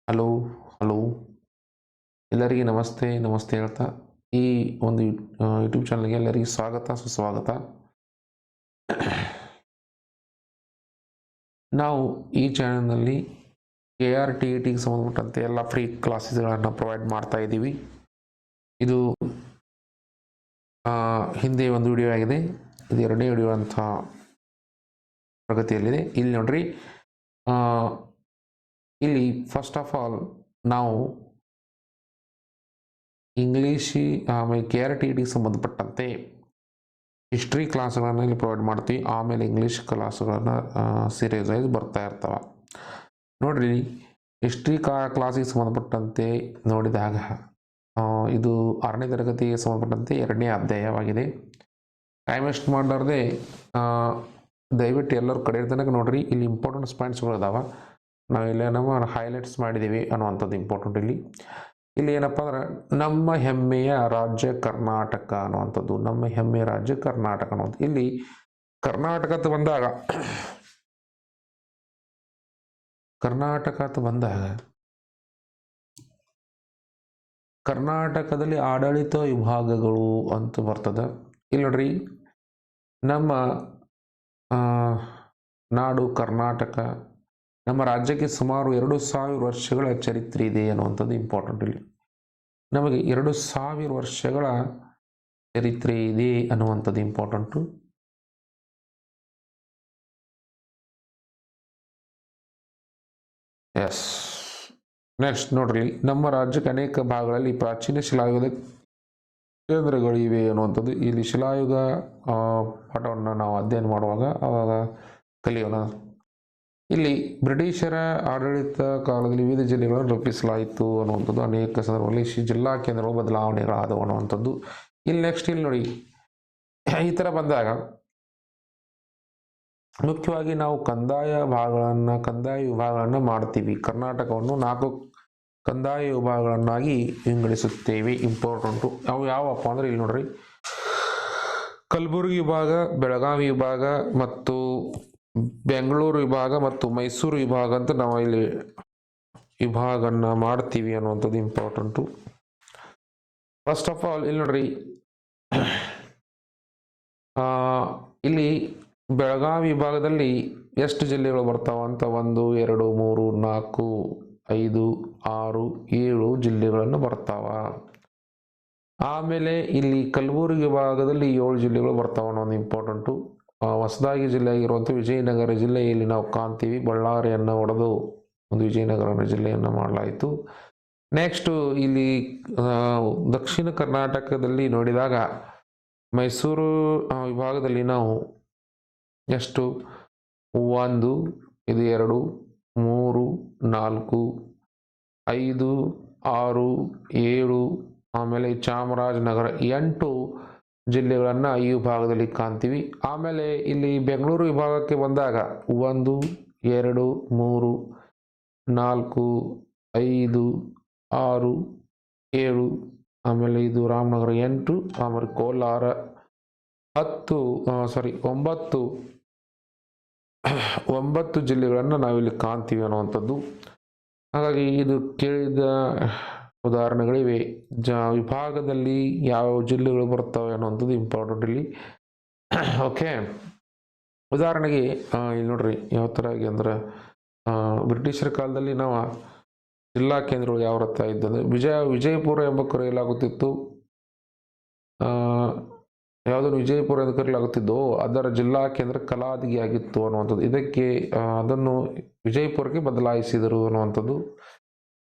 Hello hello ಎಲ್ಲರಿಗೆ ನಮಸ್ತೆ ನಮಸ್ತೆ ಹೇಳ್ತಾ ಈ ಒಂದು ಯೂಟ್ಯೂಬ್ ಚಾನಲ್ಗೆ ಎಲ್ಲರಿಗೆ ಸ್ವಾಗತ ಸುಸ್ವಾಗತ. ನಾವು ಈ ಚಾನಲ್ನಲ್ಲಿ KRTETಗೆ ಸಂಬಂಧಪಟ್ಟಂತೆ ಎಲ್ಲ ಫ್ರೀ ಕ್ಲಾಸಸ್ಗಳನ್ನು ಪ್ರೊವೈಡ್ ಮಾಡ್ತಾ ಇದ್ದೀವಿ. ಇದು ಹಿಂದೆ ಒಂದು ವಿಡಿಯೋ ಆಗಿದೆ, ಇದು ಎರಡನೇ ವಿಡಿಯೋ ಅಂತ ಪ್ರಗತಿಯಲ್ಲಿದೆ. ಇಲ್ಲಿ ನೋಡ್ರಿ, ಇಲ್ಲಿ ಫಸ್ಟ್ ಆಫ್ ಆಲ್ ನಾವು ಇಂಗ್ಲೀಷ್ ಆಮೇಲೆ KRTETಗೆ ಸಂಬಂಧಪಟ್ಟಂತೆ ಹಿಸ್ಟ್ರಿ ಕ್ಲಾಸ್ಗಳನ್ನು ಇಲ್ಲಿ ಪ್ರೊವೈಡ್ ಮಾಡ್ತೀವಿ. ಆಮೇಲೆ ಇಂಗ್ಲೀಷ್ ಕ್ಲಾಸ್ಗಳನ್ನು ಸೀರೀಸ್ ವೈಸ್ ಬರ್ತಾ ಇರ್ತವೆ. ನೋಡ್ರಿ, ಹಿಸ್ಟ್ರಿ ಕ್ಲಾಸಿಗೆ ಸಂಬಂಧಪಟ್ಟಂತೆ ನೋಡಿದಾಗ ಇದು 6ನೇ ತರಗತಿಗೆ ಸಂಬಂಧಪಟ್ಟಂತೆ 2ನೇ ಅಧ್ಯಾಯವಾಗಿದೆ. ಟೈಮ್ ವೇಸ್ಟ್ ಮಾಡಲಾರ್ದೆ ದಯವಿಟ್ಟು ಎಲ್ಲರೂ ಕಡೆ ತನಕ ನೋಡ್ರಿ. ಇಲ್ಲಿ ಇಂಪಾರ್ಟೆಂಟ್ಸ್ ಪಾಯಿಂಟ್ಸ್ಗಳು ಇದಾವೆ, ನಾವಿಲ್ಲಿ ನಮ್ಮ ಹೈಲೈಟ್ಸ್ ಮಾಡಿದ್ದೀವಿ ಅನ್ನುವಂಥದ್ದು ಇಂಪಾರ್ಟೆಂಟ್. ಇಲ್ಲಿ ಏನಪ್ಪ ಅಂದ್ರೆ ನಮ್ಮ ಹೆಮ್ಮೆಯ ರಾಜ್ಯ ಕರ್ನಾಟಕ ಅನ್ನುವಂಥದ್ದು, ನಮ್ಮ ಹೆಮ್ಮೆಯ ರಾಜ್ಯ ಕರ್ನಾಟಕ ಅನ್ನುವಂಥ. ಇಲ್ಲಿ ಕರ್ನಾಟಕ ಬಂದಾಗ ಕರ್ನಾಟಕದಲ್ಲಿ ಆಡಳಿತ ವಿಭಾಗಗಳು ಅಂತ ಬರ್ತದೆ. ಇಲ್ಲಿ ನೋಡ್ರಿ, ನಮ್ಮ ನಾಡು ಕರ್ನಾಟಕ, ನಮ್ಮ ರಾಜ್ಯಕ್ಕೆ ಸುಮಾರು 2000 ವರ್ಷಗಳ ಚರಿತ್ರೆ ಇದೆ ಅನ್ನುವಂಥದ್ದು ಇಂಪಾರ್ಟೆಂಟ್. ಇಲ್ಲಿ ನಮಗೆ 2000 ವರ್ಷಗಳ ಚರಿತ್ರೆ ಇದೆ ಅನ್ನುವಂಥದ್ದು ಇಂಪಾರ್ಟೆಂಟು. ಎಸ್, ನೆಕ್ಸ್ಟ್ ನೋಡ್ರಿ, ನಮ್ಮ ರಾಜ್ಯಕ್ಕೆ ಅನೇಕ ಭಾಗಗಳಲ್ಲಿ ಪ್ರಾಚೀನ ಶಿಲಾಯುಗದ ಕೇಂದ್ರಗಳಿವೆ ಅನ್ನುವಂಥದ್ದು. ಇಲ್ಲಿ ಶಿಲಾಯುಗ ಪಾಠವನ್ನು ನಾವು ಅಧ್ಯಯನ ಮಾಡುವಾಗ ಆವಾಗ ಕಲಿಯೋಣ. ಇಲ್ಲಿ ಬ್ರಿಟಿಷರ ಆಡಳಿತ ಕಾಲದಲ್ಲಿ ವಿವಿಧ ಜಿಲ್ಲೆಗಳನ್ನು ರೂಪಿಸಲಾಯಿತು ಅನ್ನುವಂಥದ್ದು. ಅನೇಕ ಸಂದರ್ಭಗಳಲ್ಲಿ ಜಿಲ್ಲಾ ಕೇಂದ್ರಗಳು ಬದಲಾವಣೆಗಳಾದವು ಅನ್ನುವಂಥದ್ದು. ಇಲ್ಲಿ ನೆಕ್ಸ್ಟ್ ಇಲ್ಲಿ ನೋಡಿ, ಈ ಥರ ಬಂದಾಗ ಮುಖ್ಯವಾಗಿ ನಾವು ಕಂದಾಯ ವಿಭಾಗಗಳನ್ನು ಮಾಡ್ತೀವಿ. ಕರ್ನಾಟಕವನ್ನು 4 ಕಂದಾಯ ವಿಭಾಗಗಳನ್ನಾಗಿ ವಿಂಗಡಿಸುತ್ತೇವೆ. ಇಂಪಾರ್ಟೆಂಟು ಅವು ಯಾವಪ್ಪ ಅಂದ್ರೆ ಇಲ್ಲಿ ನೋಡ್ರಿ, ಕಲಬುರಗಿ ವಿಭಾಗ, ಬೆಳಗಾವಿ ವಿಭಾಗ ಮತ್ತು ಬೆಂಗಳೂರು ವಿಭಾಗ ಮತ್ತು ಮೈಸೂರು ವಿಭಾಗ ಅಂತ ನಾವು ಇಲ್ಲಿ ವಿಭಾಗನ ಮಾಡ್ತೀವಿ ಅನ್ನುವಂಥದ್ದು ಇಂಪಾರ್ಟೆಂಟು. ಫಸ್ಟ್ ಆಫ್ ಆಲ್ ಇಲ್ಲಿ ನೋಡ್ರಿ, ಇಲ್ಲಿ ಬೆಳಗಾವಿ ವಿಭಾಗದಲ್ಲಿ ಎಷ್ಟು ಜಿಲ್ಲೆಗಳು ಬರ್ತಾವ ಅಂತ 1 2 3 4 5 6 7 ಜಿಲ್ಲೆಗಳನ್ನು ಬರ್ತಾವ. ಆಮೇಲೆ ಇಲ್ಲಿ ಕಲಬುರಗಿ ವಿಭಾಗದಲ್ಲಿ 7 ಜಿಲ್ಲೆಗಳು ಬರ್ತಾವ ಅನ್ನೋದು ಇಂಪಾರ್ಟೆಂಟು. ಹೊಸದಾಗಿ ಜಿಲ್ಲೆ ಆಗಿರುವಂಥ ವಿಜಯನಗರ ಜಿಲ್ಲೆಯಲ್ಲಿ ನಾವು ಕಾಣ್ತೀವಿ. ಬಳ್ಳಾರಿಯನ್ನು ಹೊಡೆದು ಒಂದು ವಿಜಯನಗರ ಜಿಲ್ಲೆಯನ್ನು ಮಾಡಲಾಯಿತು. ನೆಕ್ಸ್ಟು ಇಲ್ಲಿ ದಕ್ಷಿಣ ಕರ್ನಾಟಕದಲ್ಲಿ ನೋಡಿದಾಗ ಮೈಸೂರು ವಿಭಾಗದಲ್ಲಿ ನಾವು ಎಷ್ಟು 1 2 3 4 5 6 7 ಆಮೇಲೆ ಚಾಮರಾಜನಗರ 8 ಜಿಲ್ಲೆಗಳನ್ನು ಈ ವಿಭಾಗದಲ್ಲಿ ಕಾಣ್ತೀವಿ. ಆಮೇಲೆ ಇಲ್ಲಿ ಬೆಂಗಳೂರು ವಿಭಾಗಕ್ಕೆ ಬಂದಾಗ 1 2 3 4 5 6 7 ಆಮೇಲೆ ಇದು ರಾಮನಗರ 8 ಆಮೇಲೆ ಕೋಲಾರ 9 ಜಿಲ್ಲೆಗಳನ್ನು ನಾವಿಲ್ಲಿ ಕಾಣ್ತೀವಿ ಅನ್ನುವಂಥದ್ದು. ಹಾಗಾಗಿ ಇದು ಕೇಳಿದ ಉದಾಹರಣೆಗಳಿವೆ. ವಿಭಾಗದಲ್ಲಿ ಯಾವ ಜಿಲ್ಲೆಗಳು ಬರ್ತವೆ ಅನ್ನುವಂಥದ್ದು ಇಂಪಾರ್ಟೆಂಟ್ ಇಲ್ಲಿ. ಓಕೆ, ಉದಾಹರಣೆಗೆ ಇಲ್ಲಿ ನೋಡ್ರಿ, ಯಾವ ಥರ ಆಗಿ ಅಂದ್ರೆ ಬ್ರಿಟಿಷರ ಕಾಲದಲ್ಲಿ ನಾವು ಜಿಲ್ಲಾ ಕೇಂದ್ರಗಳು ಯಾವ ರಥ ಇದ್ದಂದ್ರೆ ವಿಜಯಪುರ ಎಂಬ ಕರೆಯಲಾಗುತ್ತಿತ್ತು. ಯಾವುದನ್ನು ವಿಜಯಪುರ ಎಂದು ಕರೆಯಲಾಗುತ್ತಿದ್ದೋ ಅದರ ಜಿಲ್ಲಾ ಕೇಂದ್ರ ಕಲಾದಗಿ ಆಗಿತ್ತು ಅನ್ನುವಂಥದ್ದು. ಇದಕ್ಕೆ ಅದನ್ನು ವಿಜಯಪುರಕ್ಕೆ ಬದಲಾಯಿಸಿದರು ಅನ್ನುವಂಥದ್ದು.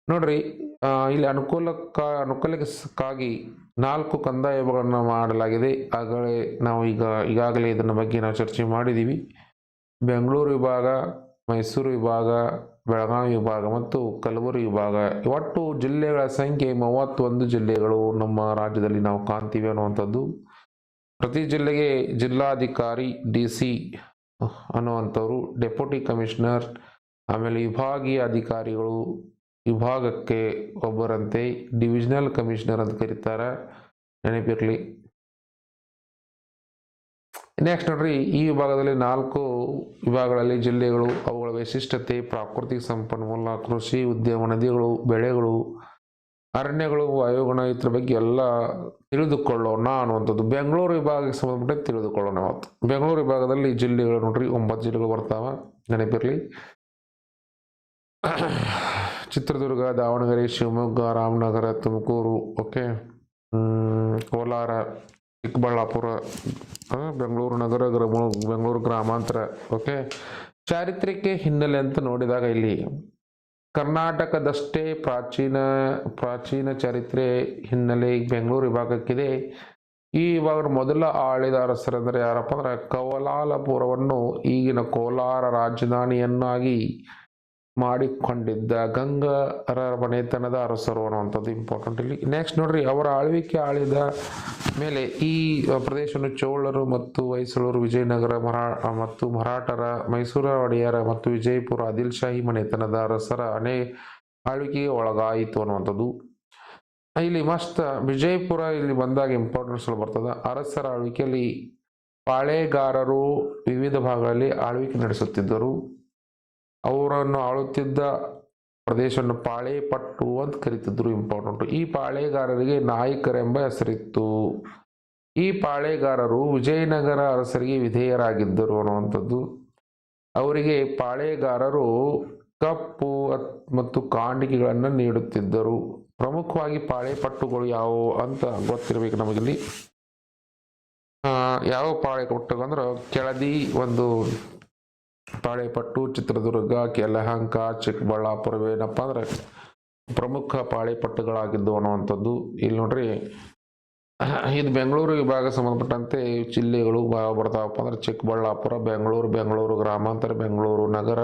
ನೋಡ್ರಿ, ಇಲ್ಲಿ ಅನುಕೂಲಕ್ಕಾಗಿ 4 ಕಂದಾಯ ವಿಭಾಗಗಳನ್ನು ಮಾಡಲಾಗಿದೆ. ನಾವು ಈಗಾಗಲೇ ಇದನ್ನ ಬಗ್ಗೆ ನಾವು ಚರ್ಚೆ ಮಾಡಿದ್ದೀವಿ. ಬೆಂಗಳೂರು ವಿಭಾಗ, ಮೈಸೂರು ವಿಭಾಗ, ಬೆಳಗಾವಿ ವಿಭಾಗ ಮತ್ತು ಕಲಬುರಗಿ ವಿಭಾಗ. ಒಟ್ಟು ಜಿಲ್ಲೆಗಳ ಸಂಖ್ಯೆ 31 ಜಿಲ್ಲೆಗಳು ನಮ್ಮ ರಾಜ್ಯದಲ್ಲಿ ನಾವು ಕಾಣ್ತೀವಿ ಅನ್ನುವಂಥದ್ದು. ಪ್ರತಿ ಜಿಲ್ಲೆಗೆ ಜಿಲ್ಲಾಧಿಕಾರಿ DC ಅನ್ನುವಂಥವ್ರು, ಡೆಪ್ಯೂಟಿ ಕಮಿಷನರ್, ಆಮೇಲೆ ವಿಭಾಗೀಯ ಅಧಿಕಾರಿಗಳು, ವಿಭಾಗಕ್ಕೆ ಒಬ್ಬರಂತೆ ಡಿವಿಷನಲ್ ಕಮಿಷನರ್ ಅಂತ ಕರೀತಾರೆ, ನೆನಪಿರಲಿ. ನೆಕ್ಸ್ಟ್ ನೋಡ್ರಿ, ಈ ವಿಭಾಗದಲ್ಲಿ 4 ವಿಭಾಗಗಳಲ್ಲಿ ಜಿಲ್ಲೆಗಳು, ಅವುಗಳ ವೈಶಿಷ್ಟ್ಯತೆ, ಪ್ರಾಕೃತಿಕ ಸಂಪನ್ಮೂಲ, ಕೃಷಿ ಉದ್ಯಮ, ನದಿಗಳು, ಬೆಳೆಗಳು, ಅರಣ್ಯಗಳು, ವಾಯುಗುಣ, ಇದ್ರ ಬಗ್ಗೆ ಎಲ್ಲ ತಿಳಿದುಕೊಳ್ಳೋಣ ಅನ್ನುವಂಥದ್ದು. ಬೆಂಗಳೂರು ವಿಭಾಗಕ್ಕೆ ಸಂಬಂಧಪಟ್ಟ ತಿಳಿದುಕೊಳ್ಳೋಣ ಇವತ್ತು. ಬೆಂಗಳೂರು ವಿಭಾಗದಲ್ಲಿ ಜಿಲ್ಲೆಗಳು ನೋಡ್ರಿ 9 ಜಿಲ್ಲೆಗಳು ಬರ್ತಾವ, ನೆನಪಿರಲಿ. ಚಿತ್ರದುರ್ಗ, ದಾವಣಗೆರೆ, ಶಿವಮೊಗ್ಗ, ರಾಮನಗರ, ತುಮಕೂರು, ಓಕೆ, ಕೋಲಾರ, ಚಿಕ್ಕಬಳ್ಳಾಪುರ, ಬೆಂಗಳೂರು ನಗರ, ಬೆಂಗಳೂರು ಗ್ರಾಮಾಂತರ, ಓಕೆ. ಚಾರಿತ್ರಿಕ ಹಿನ್ನೆಲೆ ಅಂತ ನೋಡಿದಾಗ ಇಲ್ಲಿ ಕರ್ನಾಟಕದಷ್ಟೇ ಪ್ರಾಚೀನ ಚರಿತ್ರೆ ಹಿನ್ನೆಲೆ ಬೆಂಗಳೂರು ವಿಭಾಗಕ್ಕಿದೆ. ಈ ವಿಭಾಗದ ಮೊದಲ ಆಳಿದ ಅರಸರೆಂದರೆ ಯಾರಪ್ಪ ಅಂದ್ರೆ ಕವಲಾಲಪುರವನ್ನು ಈಗಿನ ಕೋಲಾರ ರಾಜಧಾನಿಯನ್ನಾಗಿ ಮಾಡಿಕೊಂಡಿದ್ದ ಗಂಗರ ಮನೆತನದ ಅರಸರು ಅನ್ನುವಂಥದ್ದು ಇಂಪಾರ್ಟೆಂಟ್ ಇಲ್ಲಿ. ನೆಕ್ಸ್ಟ್ ನೋಡ್ರಿ, ಅವರ ಆಳ್ವಿಕೆ ಆಳಿದ ಮೇಲೆ ಈ ಪ್ರದೇಶವನ್ನು ಚೋಳರು ಮತ್ತು ಹೊಯ್ಸಳರು, ವಿಜಯನಗರ ಮತ್ತು ಮರಾಠರ, ಮೈಸೂರು ಒಡೆಯರ ಮತ್ತು ವಿಜಯಪುರ ಆದಿಲ್ ಶಾಹಿ ಮನೆತನದ ಅರಸರ ಆಳ್ವಿಕೆಗೆ ಒಳಗಾಯಿತು ಅನ್ನುವಂಥದ್ದು. ಇಲ್ಲಿ ಮಸ್ತ್ ವಿಜಯಪುರ ಇಲ್ಲಿ ಬಂದಾಗ ಇಂಪಾರ್ಟೆನ್ಸ್ ಬರ್ತದೆ. ಅರಸರ ಆಳ್ವಿಕೆಯಲ್ಲಿ ಪಾಳೆಗಾರರು ವಿವಿಧ ಭಾಗಗಳಲ್ಲಿ ಆಳ್ವಿಕೆ ನಡೆಸುತ್ತಿದ್ದರು. ಅವರನ್ನು ಆಳುತ್ತಿದ್ದ ಪ್ರದೇಶವನ್ನು ಪಾಳೆಪಟ್ಟು ಅಂತ ಕರೀತಿದ್ರು, ಇಂಪಾರ್ಟೆಂಟ್. ಈ ಪಾಳೆಗಾರರಿಗೆ ನಾಯಕರೆಂಬ ಹೆಸರಿತ್ತು. ಈ ಪಾಳೆಗಾರರು ವಿಜಯನಗರ ಅರಸರಿಗೆ ವಿಧೇಯರಾಗಿದ್ದರು ಅನ್ನುವಂಥದ್ದು. ಅವರಿಗೆ ಪಾಳೆಗಾರರು ಕಪ್ಪು ಮತ್ತು ಕಾಣಿಕೆಗಳನ್ನು ನೀಡುತ್ತಿದ್ದರು. ಪ್ರಮುಖವಾಗಿ ಪಾಳೆಪಟ್ಟುಗಳು ಯಾವುವು ಅಂತ ಗೊತ್ತಿರಬೇಕು ನಮಗಿಲ್ಲಿ. ಯಾವ ಪಾಳೆಪಟ್ಟು ಅಂದ್ರೆ ಕೆಳದಿ ಒಂದು ಪಾಳೆಪಟ್ಟು, ಚಿತ್ರದುರ್ಗ, ಯಲಹಂಕ, ಚಿಕ್ಕಬಳ್ಳಾಪುರ ಏನಪ್ಪ ಅಂದ್ರೆ ಪ್ರಮುಖ ಪಾಳೆಪಟ್ಟುಗಳಾಗಿದ್ದು ಅನ್ನುವಂಥದ್ದು. ಇಲ್ಲಿ ನೋಡ್ರಿ, ಇದು ಬೆಂಗಳೂರು ವಿಭಾಗ ಸಂಬಂಧಪಟ್ಟಂತೆ ಜಿಲ್ಲೆಗಳು ಬರ್ತಾವಪ್ಪ ಅಂದ್ರೆ ಚಿಕ್ಕಬಳ್ಳಾಪುರ, ಬೆಂಗಳೂರು ಗ್ರಾಮಾಂತರ, ಬೆಂಗಳೂರು ನಗರ,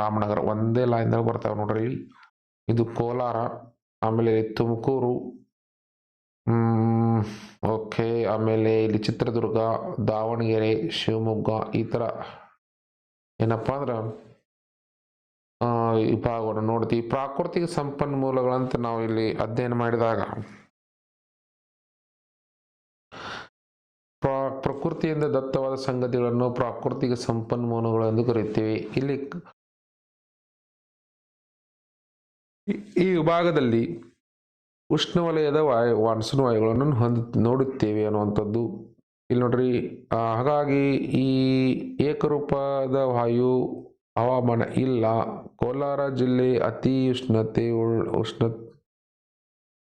ರಾಮನಗರ ಒಂದೇ ಲೈನ್ದಾಗ ಬರ್ತಾವೆ ನೋಡ್ರಿ. ಇದು ಕೋಲಾರ, ಆಮೇಲೆ ತುಮಕೂರು, ಓಕೆ, ಆಮೇಲೆ ಇಲ್ಲಿ ಚಿತ್ರದುರ್ಗ, ದಾವಣಗೆರೆ, ಶಿವಮೊಗ್ಗ, ಈ ಥರ ಏನಪ್ಪ ಅಂದ್ರೆ ವಿಭಾಗವನ್ನು ನೋಡ್ತೀವಿ. ಪ್ರಾಕೃತಿಕ ಸಂಪನ್ಮೂಲಗಳಂತ ನಾವು ಇಲ್ಲಿ ಅಧ್ಯಯನ ಮಾಡಿದಾಗ ಪ್ರಕೃತಿಯಿಂದ ದತ್ತವಾದ ಸಂಗತಿಗಳನ್ನು ಪ್ರಾಕೃತಿಕ ಸಂಪನ್ಮೂಲಗಳು ಎಂದು ಕರೆಯುತ್ತೇವೆ. ಇಲ್ಲಿ ಈ ವಿಭಾಗದಲ್ಲಿ ಉಷ್ಣವಲಯದ ಮಾನ್ಸೂನ್ ವಾಯುಗಳನ್ನು ನೋಡುತ್ತೇವೆ ಅನ್ನುವಂಥದ್ದು. ಇಲ್ಲಿ ನೋಡ್ರಿ, ಹಾಗಾಗಿ ಈ ಏಕರೂಪದ ವಾಯು ಹವಾಮಾನ ಇಲ್ಲ. ಕೋಲಾರ ಜಿಲ್ಲೆ ಅತಿ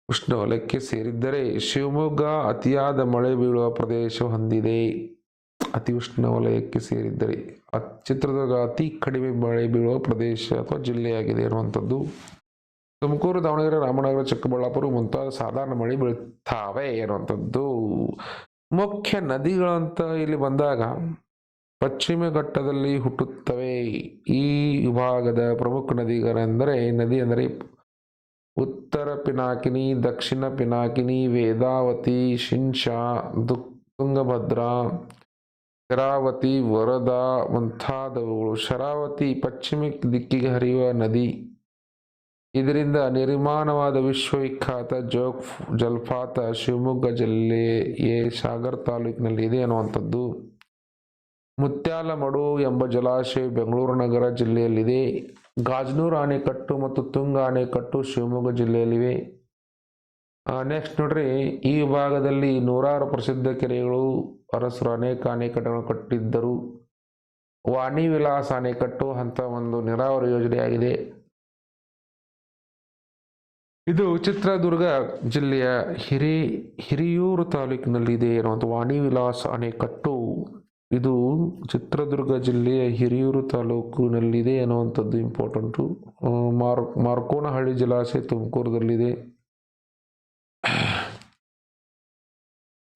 ಉಷ್ಣವಲಯಕ್ಕೆ ಸೇರಿದ್ದರೆ ಶಿವಮೊಗ್ಗ ಅತಿಯಾದ ಮಳೆ ಬೀಳುವ ಪ್ರದೇಶ ಹೊಂದಿದೆ. ಅತಿ ಉಷ್ಣವಲಯಕ್ಕೆ ಸೇರಿದ್ದರೆ ಚಿತ್ರದುರ್ಗ ಅತಿ ಕಡಿಮೆ ಮಳೆ ಬೀಳುವ ಪ್ರದೇಶ ಅಥವಾ ಜಿಲ್ಲೆಯಾಗಿದೆ ಅನ್ನುವಂಥದ್ದು. ತುಮಕೂರು, ದಾವಣಗೆರೆ, ರಾಮನಗರ, ಚಿಕ್ಕಬಳ್ಳಾಪುರ ಮುಂತಾದ ಸಾಧಾರಣ ಮಳೆ ಬೀಳುತ್ತವೆ ಅನ್ನುವಂಥದ್ದು. ಮುಖ್ಯ ನದಿಗಳಂತ ಇಲ್ಲಿ ಬಂದಾಗ ಪಶ್ಚಿಮ ಘಟ್ಟದಲ್ಲಿ ಹುಟ್ಟುತ್ತವೆ. ಈ ವಿಭಾಗದ ಪ್ರಮುಖ ನದಿ ಅಂದರೆ ಉತ್ತರ ಪಿನಾಕಿನಿ, ದಕ್ಷಿಣ ಪಿನಾಕಿನಿ, ವೇದಾವತಿ, ಶಿಂಷಾ, ತುಂಗಭದ್ರಾ, ಶರಾವತಿ, ವರದಾ ಮುಂತಾದವುಗಳು. ಶರಾವತಿ ಪಶ್ಚಿಮ ದಿಕ್ಕಿಗೆ ಹರಿಯುವ ನದಿ. ಇದರಿಂದ ನಿರ್ಮಾಣವಾದ ವಿಶ್ವವಿಖ್ಯಾತ ಜಲಪಾತ ಶಿವಮೊಗ್ಗ ಜಿಲ್ಲೆಯ ಸಾಗರ್ ತಾಲೂಕಿನಲ್ಲಿ ಇದೆ ಅನ್ನುವಂಥದ್ದು. ಮುತ್ಯಾಲಮಡು ಎಂಬ ಜಲಾಶಯ ಬೆಂಗಳೂರು ನಗರ ಜಿಲ್ಲೆಯಲ್ಲಿದೆ. ಗಾಜನೂರು ಅಣೆಕಟ್ಟು ಮತ್ತು ತುಂಗ ಅಣೆಕಟ್ಟು ಶಿವಮೊಗ್ಗ ಜಿಲ್ಲೆಯಲ್ಲಿವೆ. ನೆಕ್ಸ್ಟ್ ನೋಡ್ರಿ, ಈ ವಿಭಾಗದಲ್ಲಿ 100 ಪ್ರಸಿದ್ಧ ಕೆರೆಗಳು. ಅರಸರು ಅನೇಕ ಅಣೆಕಟ್ಟುಗಳನ್ನು ಕಟ್ಟಿದ್ದರು. ವಾಣಿ ವಿಲಾಸ ಅಣೆಕಟ್ಟು ಅಂತ ಒಂದು ನೀರಾವರಿ ಯೋಜನೆಯಾಗಿದೆ. ಇದು ಚಿತ್ರದುರ್ಗ ಜಿಲ್ಲೆಯ ಹಿರಿಯೂರು ತಾಲೂಕಿನಲ್ಲಿದೆ ಅನ್ನುವಂಥ ವಾಣಿ ವಿಲಾಸ ಅಣೆಕಟ್ಟು. ಇದು ಚಿತ್ರದುರ್ಗ ಜಿಲ್ಲೆಯ ಹಿರಿಯೂರು ತಾಲೂಕಿನಲ್ಲಿದೆ ಅನ್ನುವಂಥದ್ದು ಇಂಪಾರ್ಟೆಂಟು. ಮಾರ್ಕೋನಹಳ್ಳಿ ಜಲಾಶಯ ತುಮಕೂರದಲ್ಲಿದೆ.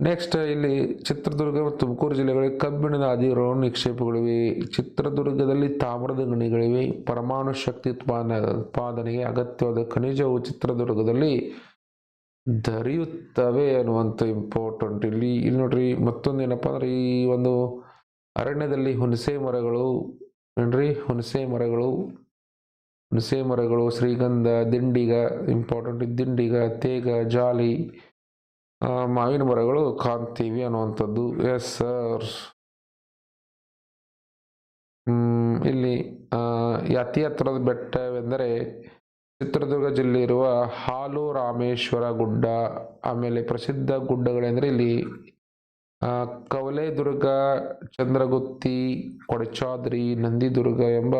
ನೆಕ್ಸ್ಟ್ ಇಲ್ಲಿ ಚಿತ್ರದುರ್ಗ ಮತ್ತು ತುಮಕೂರು ಜಿಲ್ಲೆಗಳಿಗೆ ಕಬ್ಬಿಣದ ಅದಿರು ನಿಕ್ಷೇಪಗಳಿವೆ. ಚಿತ್ರದುರ್ಗದಲ್ಲಿ ತಾಮ್ರದ ಗಣಿಗಳಿವೆ. ಪರಮಾಣು ಶಕ್ತಿ ಉತ್ಪಾದನೆಗೆ ಅಗತ್ಯವಾದ ಖನಿಜವು ಚಿತ್ರದುರ್ಗದಲ್ಲಿ ದೊರೆಯುತ್ತವೆ ಅನ್ನುವಂಥ ಇಂಪಾರ್ಟೆಂಟ್. ಇಲ್ಲಿ ನೋಡ್ರಿ, ಮತ್ತೊಂದು ಏನಪ್ಪ ಅಂದ್ರೆ ಈ ಒಂದು ಅರಣ್ಯದಲ್ಲಿ ಹುಣಸೆ ಮರಗಳು, ಶ್ರೀಗಂಧ, ದಿಂಡಿಗ ಇಂಪಾರ್ಟೆಂಟ್. ದಿಂಡಿಗ, ತೇಗ, ಜಾಲಿ, ಮಾವಿನ ಮರಗಳು ಕಾಣ್ತೀವಿ ಅನ್ನುವಂಥದ್ದು. Yes sir. ಇಲ್ಲಿ ಈ ಅತಿ ಎತ್ತರದ ಬೆಟ್ಟವೆಂದರೆ ಚಿತ್ರದುರ್ಗ ಜಿಲ್ಲೆ ಇರುವ ಹಾಲು ರಾಮೇಶ್ವರ ಗುಡ್ಡ. ಆಮೇಲೆ ಪ್ರಸಿದ್ಧ ಗುಡ್ಡಗಳೆಂದರೆ ಇಲ್ಲಿ ಕವಲೇದುರ್ಗ, ಚಂದ್ರಗುತ್ತಿ, ಕೊಡಚಾದ್ರಿ, ನಂದಿದುರ್ಗ ಎಂಬ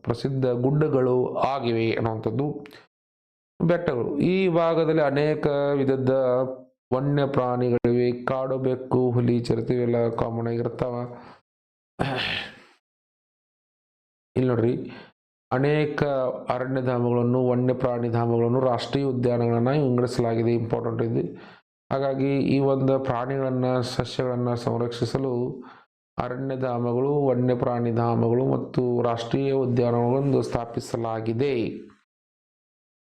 ಪ್ರಸಿದ್ಧ ಗುಡ್ಡಗಳು ಆಗಿವೆ ಅನ್ನುವಂಥದ್ದು ಬೆಟ್ಟಗಳು. ಈ ಭಾಗದಲ್ಲಿ ಅನೇಕ ವಿಧದ ವನ್ಯ ಪ್ರಾಣಿಗಳಿವೆ. ಕಾಡು ಬೆಕ್ಕು, ಹುಲಿ, ಚಿರತೆ ಇವೆಲ್ಲ ಕಾಮನ್ ಆಗಿರ್ತಾವ. ಇಲ್ಲಿ ನೋಡ್ರಿ, ಅನೇಕ ಅರಣ್ಯಧಾಮಗಳನ್ನು, ವನ್ಯ ಪ್ರಾಣಿ ಧಾಮಗಳನ್ನು, ರಾಷ್ಟ್ರೀಯ ಉದ್ಯಾನಗಳನ್ನು ವಿಂಗಡಿಸಲಾಗಿದೆ. ಇಂಪಾರ್ಟೆಂಟ್ ಇದೆ. ಹಾಗಾಗಿ ಈ ಒಂದು ಪ್ರಾಣಿಗಳನ್ನು, ಸಸ್ಯಗಳನ್ನು ಸಂರಕ್ಷಿಸಲು ಅರಣ್ಯಧಾಮಗಳು, ವನ್ಯಪ್ರಾಣಿ ಧಾಮಗಳು ಮತ್ತು ರಾಷ್ಟ್ರೀಯ ಉದ್ಯಾನಗಳನ್ನು ಸ್ಥಾಪಿಸಲಾಗಿದೆ.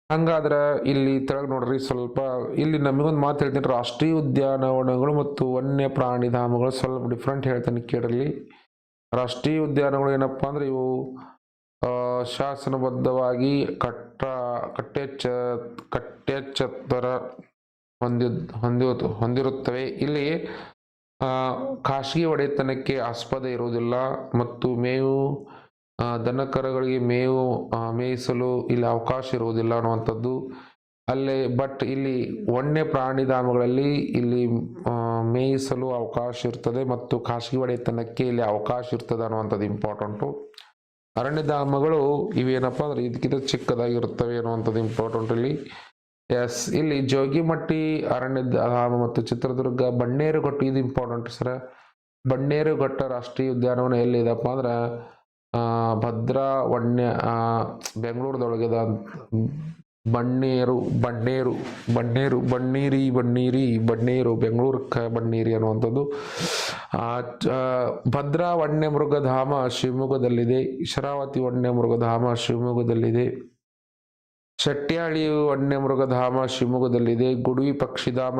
ಹಂಗಾದ್ರೆ ಇಲ್ಲಿ ತೆಳಗೆ ನೋಡ್ರಿ, ಸ್ವಲ್ಪ ಇಲ್ಲಿ ನಮಗೊಂದು ಮಾತು ಹೇಳ್ತೀನಿ. ರಾಷ್ಟ್ರೀಯ ಉದ್ಯಾನವನಗಳು ಮತ್ತು ವನ್ಯ ಪ್ರಾಣಿ ಧಾಮಗಳು ಸ್ವಲ್ಪ ಡಿಫ್ರೆಂಟ್ ಹೇಳ್ತಾನೆ ಕೇಳಿರಲಿ. ರಾಷ್ಟ್ರೀಯ ಉದ್ಯಾನಗಳು ಏನಪ್ಪ ಅಂದ್ರೆ ಇವು ಶಾಸನಬದ್ಧವಾಗಿ ಕಟ್ಟೆಚ್ಚರ ಹೊಂದಿರುತ್ತವೆ. ಇಲ್ಲಿ ಖಾಸಗಿ ಒಡೆತನಕ್ಕೆ ಆಸ್ಪದ ಇರುವುದಿಲ್ಲ ಮತ್ತು ಮೇವು ದನಕರುಗಳಿಗೆ ಮೇಯಿಸಲು ಇಲ್ಲಿ ಅವಕಾಶ ಇರುವುದಿಲ್ಲ ಅನ್ನುವಂಥದ್ದು ಅಲ್ಲೇ. ಬಟ್ ಇಲ್ಲಿ ವನ್ಯ ಪ್ರಾಣಿಧಾಮಗಳಲ್ಲಿ ಇಲ್ಲಿ ಮೇಯಿಸಲು ಅವಕಾಶ ಇರ್ತದೆ ಮತ್ತು ಖಾಸಗಿ ಒಡೆತನಕ್ಕೆ ಇಲ್ಲಿ ಅವಕಾಶ ಇರ್ತದೆ ಅನ್ನುವಂಥದ್ದು ಇಂಪಾರ್ಟೆಂಟು. ಅರಣ್ಯಧಾಮಗಳು ಇವೇನಪ್ಪ ಅಂದ್ರೆ ಇದಕ್ಕಿಂತ ಚಿಕ್ಕದಾಗಿರುತ್ತವೆ ಅನ್ನುವಂಥದ್ದು ಇಂಪಾರ್ಟೆಂಟ್ ಇಲ್ಲಿ. ಎಸ್, ಇಲ್ಲಿ ಜೋಗಿಮಟ್ಟಿ ಅರಣ್ಯಧಾಮ ಮತ್ತು ಚಿತ್ರದುರ್ಗ ಬನ್ನೇರುಘಟ್ಟ, ಇದು ಇಂಪಾರ್ಟೆಂಟ್ ಸರ್. ಬನ್ನೇರುಘಟ್ಟ ರಾಷ್ಟ್ರೀಯ ಉದ್ಯಾನವನ ಎಲ್ಲಿದೆಪ್ಪ ಅಂದ್ರೆ ಭದ್ರಾ ವನ್ಯ ಬೆಂಗಳೂರದೊಳಗಿದೆ. ಬನ್ನೇರು ಬೆಂಗಳೂರಕ್ಕೆ ಬನ್ನೇರಿ ಅನ್ನುವಂಥದ್ದು. ಭದ್ರಾ ವನ್ಯ ಮೃಗಧಾಮ ಶಿವಮೊಗ್ಗದಲ್ಲಿದೆ. ಶರಾವತಿ ವನ್ಯ ಮೃಗಧಾಮ ಶಿವಮೊಗ್ಗದಲ್ಲಿದೆ. ಶೆಟ್ಯಾಳಿ ವನ್ಯ ಮೃಗಧಾಮ ಶಿವಮೊಗ್ಗದಲ್ಲಿದೆ. ಗುಡುವಿ ಪಕ್ಷಿಧಾಮ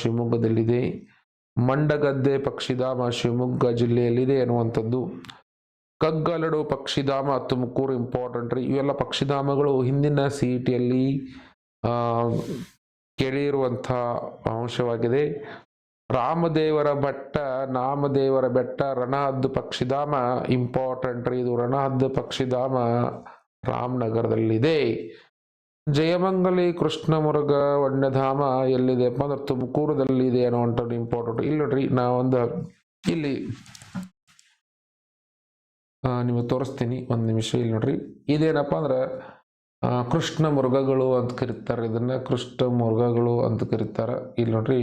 ಶಿವಮೊಗ್ಗದಲ್ಲಿದೆ. ಮಂಡಗದ್ದೆ ಪಕ್ಷಿಧಾಮ ಶಿವಮೊಗ್ಗ ಜಿಲ್ಲೆಯಲ್ಲಿದೆ ಅನ್ನುವಂಥದ್ದು. ಕಗ್ಗಲಡು ಪಕ್ಷಿಧಾಮ ತುಮಕೂರು, ಇಂಪಾರ್ಟೆಂಟ್ ರೀ. ಇವೆಲ್ಲ ಪಕ್ಷಿಧಾಮಗಳು ಹಿಂದಿನ CETಯಲ್ಲಿ ಕೇಳಿರುವಂಥ ಅಂಶವಾಗಿದೆ. ನಾಮದೇವರ ಬೆಟ್ಟ ರಣಹದ್ದು ಪಕ್ಷಿಧಾಮ, ಇಂಪಾರ್ಟೆಂಟ್ ರೀ. ಇದು ರಣಹದ್ದು ಪಕ್ಷಿಧಾಮ ರಾಮನಗರದಲ್ಲಿದೆ. ಜಯಮಂಗಲಿ ಕೃಷ್ಣಮೃಗ ವನ್ಯಧಾಮ ಎಲ್ಲಿದೆಪ್ಪ ಅಂದ್ರೆ ತುಮಕೂರದಲ್ಲಿದೆ ಅನ್ನುವಂಥದ್ದು ಇಂಪಾರ್ಟೆಂಟ್. ಇಲ್ಲಿ ನೋಡ್ರಿ, ಇಲ್ಲಿ ನಿಮಗೆ ತೋರಿಸ್ತೀನಿ ಒಂದು ನಿಮಿಷ. ಇಲ್ಲಿ ನೋಡ್ರಿ, ಇದೇನಪ್ಪ ಅಂದ್ರೆ ಕೃಷ್ಣ ಮೃಗಗಳು ಅಂತ ಕರೀತಾರೆ. ಇದನ್ನ ಕೃಷ್ಣ ಮೃಗಗಳು ಅಂತ ಕರೀತಾರೆ. ಇಲ್ಲಿ ನೋಡ್ರಿ,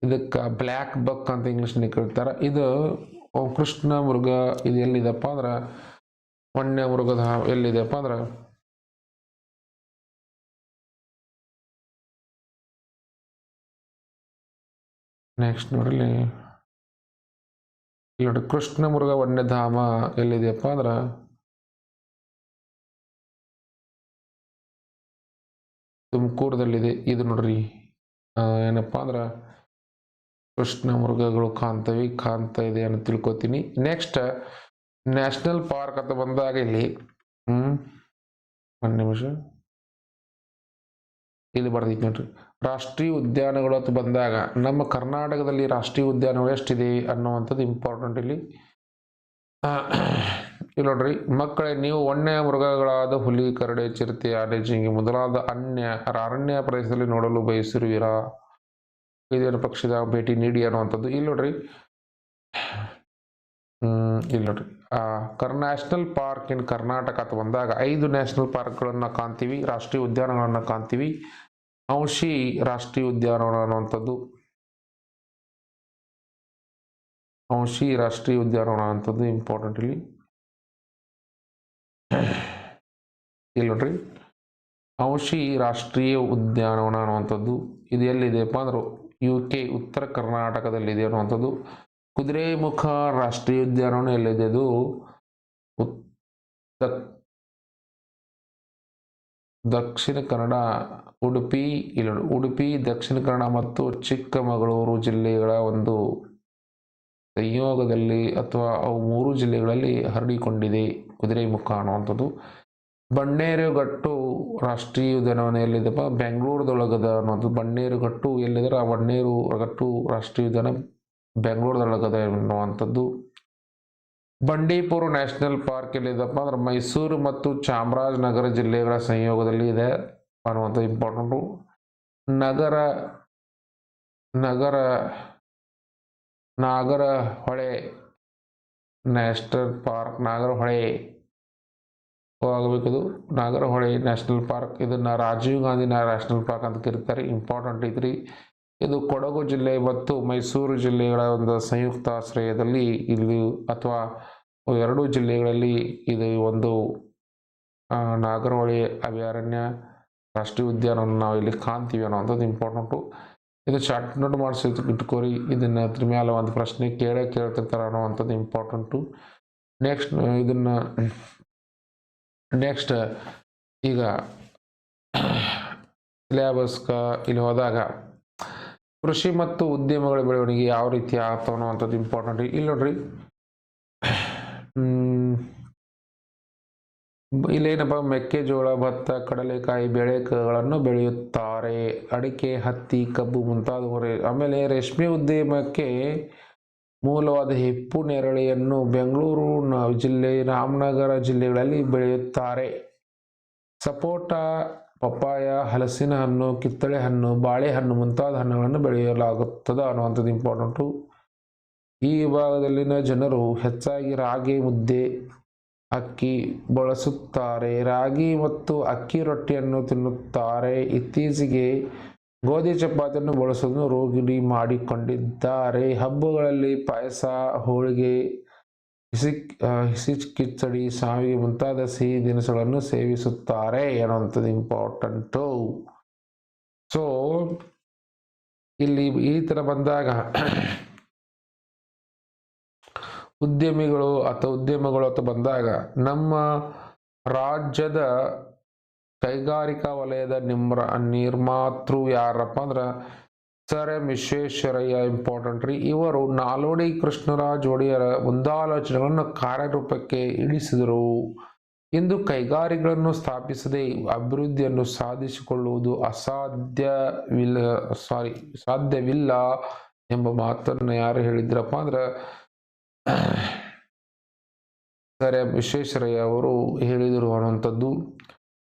ಇದಕ್ಕೆ ಬ್ಲ್ಯಾಕ್ ಬಕ್ ಅಂತ ಇಂಗ್ಲಿಷ್ನಲ್ಲಿ ಕರೀತಾರೆ. ಇದು ಕೃಷ್ಣ ಮೃಗ. ಇದು ಎಲ್ಲಿದೆಪ್ಪ ಅಂದ್ರೆ ವನ್ಯ ಮೃಗಧಾಮ ಎಲ್ಲಿದೆಪ್ಪ ಅಂದ್ರೆ ನೆಕ್ಸ್ಟ್ ನೋಡ್ರಿ, ನೋಡಿ ಕೃಷ್ಣ ಮೃಗ ವನ್ಯಧಾಮ ಎಲ್ಲಿದೆಯಪ್ಪ ಅಂದ್ರೆ ತುಮಕೂರದಲ್ಲಿದೆ. ಇದು ನೋಡ್ರಿ, ಏನಪ್ಪಾ ಅಂದ್ರೆ ಕೃಷ್ಣ ಮೃಗಗಳು ಕಾಣ್ತಾ ಇದೆ ಅಂತ ತಿಳ್ಕೊತೀನಿ. ನೆಕ್ಸ್ಟ್ ನ್ಯಾಷನಲ್ ಪಾರ್ಕ್ ಅಂತ ಬಂದಾಗ ಇಲ್ಲಿ ಒಂದು ನಿಮಿಷ, ಇಲ್ಲಿ ಬರ್ದೈತಿ ನೋಡ್ರಿ, ರಾಷ್ಟ್ರೀಯ ಉದ್ಯಾನಗಳು ಅಂತ ಬಂದಾಗ ನಮ್ಮ ಕರ್ನಾಟಕದಲ್ಲಿ ರಾಷ್ಟ್ರೀಯ ಉದ್ಯಾನಗಳು ಎಷ್ಟಿದೆ ಅನ್ನುವಂಥದ್ದು ಇಂಪಾರ್ಟೆಂಟ್ ಇಲ್ಲಿ. ಇಲ್ಲಿ ನೋಡ್ರಿ ಮಕ್ಕಳೇ, ನೀವು ವನ್ಯ ಮೃಗಗಳಾದ ಹುಲಿ, ಕರಡೆ, ಚಿರತೆ, ಆನೆ, ಜಿಂಕೆ ಮೊದಲಾದ ಅರಣ್ಯ ಪ್ರದೇಶದಲ್ಲಿ ನೋಡಲು ಬಯಸಿರುವಿರಾ? ಇದೇನು ಪಕ್ಷಿದ ಭೇಟಿ ನೀಡಿ ಅನ್ನುವಂಥದ್ದು. ಇಲ್ಲಿ ನೋಡ್ರಿ, ನ್ಯಾಷನಲ್ ಪಾರ್ಕ್ ಇನ್ ಕರ್ನಾಟಕ ಅಂತ ಬಂದಾಗ 5 ನ್ಯಾಷನಲ್ ಪಾರ್ಕ್ಗಳನ್ನ ಕಾಣ್ತೀವಿ, ರಾಷ್ಟ್ರೀಯ ಉದ್ಯಾನಗಳನ್ನ ಕಾಣ್ತೀವಿ. ಔಷಿ ರಾಷ್ಟ್ರೀಯ ಉದ್ಯಾನವನ ಅನ್ನುವಂಥದ್ದು, ಔಷಿ ರಾಷ್ಟ್ರೀಯ ಉದ್ಯಾನವನ ಅಂತದ್ದು ಇಂಪಾರ್ಟೆಂಟ್ ಇಲ್ಲಿ. ಇಲ್ಲಿ ನೋಡ್ರಿ, ಔಷಿ ರಾಷ್ಟ್ರೀಯ ಉದ್ಯಾನವನ ಅನ್ನುವಂಥದ್ದು ಇದು ಎಲ್ಲಿದೆಪ್ಪ ಅಂದ್ರೆ UK ಉತ್ತರ ಕರ್ನಾಟಕದಲ್ಲಿದೆ ಅನ್ನುವಂಥದ್ದು. ಕುದುರೆಮುಖ ರಾಷ್ಟ್ರೀಯ ಉದ್ಯಾನವನ ಎಲ್ಲಿದೆ? ಅದು ದಕ್ಷಿಣ ಕನ್ನಡ, ಉಡುಪಿ, ದಕ್ಷಿಣ ಕನ್ನಡ ಮತ್ತು ಚಿಕ್ಕಮಗಳೂರು ಜಿಲ್ಲೆಗಳ ಒಂದು ಸಂಯೋಗದಲ್ಲಿ ಅಥವಾ ಅವು 3 ಜಿಲ್ಲೆಗಳಲ್ಲಿ ಹರಡಿಕೊಂಡಿದೆ ಕುದುರೆಮುಖ ಅನ್ನುವಂಥದ್ದು. ಬನ್ನೇರುಘಟ್ಟು ರಾಷ್ಟ್ರೀಯ ಉದ್ಯಾನವನ ಎಲ್ಲಿದೆಪ್ಪ? ಬೆಂಗಳೂರದೊಳಗದ ಅನ್ನೋದು. ಬನ್ನೇರುಘಟ್ಟು ಎಲ್ಲಿದ್ರೆ ಆ ಬನ್ನೇರುಘಟ್ಟು ರಾಷ್ಟ್ರೀಯ ಉದ್ಯಾನ ಬೆಂಗಳೂರದೊಳಗದ ಅನ್ನುವಂಥದ್ದು. ಬಂಡೀಪುರ ನ್ಯಾಷನಲ್ ಪಾರ್ಕ್ ಎಲ್ಲಿದೆಪ್ಪ ಅಂದ್ರೆ ಮೈಸೂರು ಮತ್ತು ಚಾಮರಾಜನಗರ ಜಿಲ್ಲೆಗಳ ಸಂಯೋಗದಲ್ಲಿ ಇದೆ ಅನ್ನುವಂಥ ಇಂಪಾರ್ಟೆಂಟು. ನಗರ ನಗರ ನಾಗರಹೊಳೆ ನ್ಯಾಷನಲ್ ಪಾರ್ಕ್, ನಾಗರಹೊಳೆ ಆಗಬೇಕಿದು, ನಾಗರಹೊಳೆ ನ್ಯಾಷನಲ್ ಪಾರ್ಕ್. ಇದನ್ನು ರಾಜೀವ್ ಗಾಂಧಿ ನ್ಯಾಷನಲ್ ಪಾರ್ಕ್ ಅಂತ ಕರೀತಾರೆ. ಇಂಪಾರ್ಟೆಂಟ್ ಐತ್ರಿ. ಇದು ಕೊಡಗು ಜಿಲ್ಲೆ ಮತ್ತು ಮೈಸೂರು ಜಿಲ್ಲೆಗಳ ಒಂದು ಸಂಯುಕ್ತ ಆಶ್ರಯದಲ್ಲಿ ಇಲ್ಲಿ ಅಥವಾ ಎರಡೂ ಜಿಲ್ಲೆಗಳಲ್ಲಿ ಇದು ಒಂದು ನಾಗರಹೊಳೆ ಅಭಯಾರಣ್ಯ ರಾಷ್ಟ್ರೀಯ ಉದ್ಯಾನವನ್ನು ನಾವು ಇಲ್ಲಿ ಕಾಣ್ತೀವಿ ಅನ್ನೋವಂಥದ್ದು ಇಂಪಾರ್ಟೆಂಟು. ಇದು ಶಾರ್ಟ್ ನೋಟ್ ಮಾಡಿಸಿ ಇಟ್ಕೋರಿ. ಇದನ್ನು ಅದ್ರ ಮೇಲೆ ಒಂದು ಪ್ರಶ್ನೆ ಕೇಳ್ತಿರ್ತಾರೆ ಅನ್ನೋವಂಥದ್ದು ಇಂಪಾರ್ಟೆಂಟು. ನೆಕ್ಸ್ಟ್ ಈಗ ಸಿಲೆಬಸ್ಕ ಇಲ್ಲಿ ಹೋದಾಗ ಕೃಷಿ ಮತ್ತು ಉದ್ಯಮಗಳ ಬೆಳವಣಿಗೆ ಯಾವ ರೀತಿ ಆಗ್ತಾವ ಅನ್ನೋವಂಥದ್ದು ಇಂಪಾರ್ಟೆಂಟ್. ಇಲ್ಲಿ ನೋಡ್ರಿ, ಇಲ್ಲೇನಪ್ಪ, ಮೆಕ್ಕೆಜೋಳ, ಭತ್ತ, ಕಡಲೆಕಾಯಿ ಬೆಳೆಗಳನ್ನು ಬೆಳೆಯುತ್ತಾರೆ. ಅಡಿಕೆ, ಹತ್ತಿ, ಕಬ್ಬು ಮುಂತಾದವು. ಆಮೇಲೆ ರೇಷ್ಮೆ ಉದ್ಯಮಕ್ಕೆ ಮೂಲವಾದ ಹಿಪ್ಪು ನೇರಳೆಯನ್ನು ಬೆಂಗಳೂರು ಜಿಲ್ಲೆ, ರಾಮನಗರ ಜಿಲ್ಲೆಗಳಲ್ಲಿ ಬೆಳೆಯುತ್ತಾರೆ. ಸಪೋಟ, ಪಪ್ಪಾಯ, ಹಲಸಿನ ಹಣ್ಣು, ಕಿತ್ತಳೆ ಹಣ್ಣು, ಬಾಳೆಹಣ್ಣು ಮುಂತಾದ ಹಣ್ಣುಗಳನ್ನು ಬೆಳೆಯಲಾಗುತ್ತದೆ ಅನ್ನುವಂಥದ್ದು ಇಂಪಾರ್ಟೆಂಟು. ಈ ವಿಭಾಗದಲ್ಲಿನ ಜನರು ಹೆಚ್ಚಾಗಿ ರಾಗಿ ಮುದ್ದೆ, ಅಕ್ಕಿ ಬಳಸುತ್ತಾರೆ. ರಾಗಿ ಮತ್ತು ಅಕ್ಕಿ ರೊಟ್ಟಿಯನ್ನು ತಿನ್ನುತ್ತಾರೆ. ಇತ್ತೀಚೆಗೆ ಗೋಧಿ ಚಪಾತಿಯನ್ನು ಬಳಸುವುದನ್ನು ರೂಢಿ ಮಾಡಿಕೊಂಡಿದ್ದಾರೆ. ಹಬ್ಬಗಳಲ್ಲಿ ಪಾಯಸ, ಹೋಳಿಗೆ, ಹಿಸಿ ಕಿಚಡಿ, ಶಾವಿಗೆ ಮುಂತಾದ ಸಿಹಿ ತಿನಿಸುಗಳನ್ನು ಸೇವಿಸುತ್ತಾರೆ ಅನ್ನುವಂಥದ್ದು ಇಂಪಾರ್ಟೆಂಟು. ಸೊ ಇಲ್ಲಿ ಈ ಥರ ಬಂದಾಗ ಉದ್ಯಮಗಳು ಅಥವಾ ಬಂದಾಗ ನಮ್ಮ ರಾಜ್ಯದ ಕೈಗಾರಿಕಾ ವಲಯದ ನಿರ್ಮಾತೃ ಯಾರಪ್ಪ ಅಂದ್ರೆ ಸರ್ ಎಂ ವಿಶ್ವೇಶ್ವರಯ್ಯ ಇಂಪಾರ್ಟೆಂಟ್ ರೀ. ಇವರು ನಾಲ್ವಡಿ ಕೃಷ್ಣರಾಜ ಒಡೆಯರ ಮುಂದಾಲೋಚನೆಗಳನ್ನು ಕಾರ್ಯರೂಪಕ್ಕೆ ಇಳಿಸಿದರು. ಇಂದು ಕೈಗಾರಿಕೆಗಳನ್ನು ಸ್ಥಾಪಿಸದೆ ಅಭಿವೃದ್ಧಿಯನ್ನು ಸಾಧಿಸಿಕೊಳ್ಳುವುದು ಸಾಧ್ಯವಿಲ್ಲ ಎಂಬ ಮಾತನ್ನು ಯಾರು ಹೇಳಿದ್ರಪ್ಪ ಅಂದ್ರೆ ಸರ್ ಎಂ ವಿಶ್ವೇಶ್ವರಯ್ಯ ಅವರು ಹೇಳಿದರು ಅನ್ನುವಂಥದ್ದು.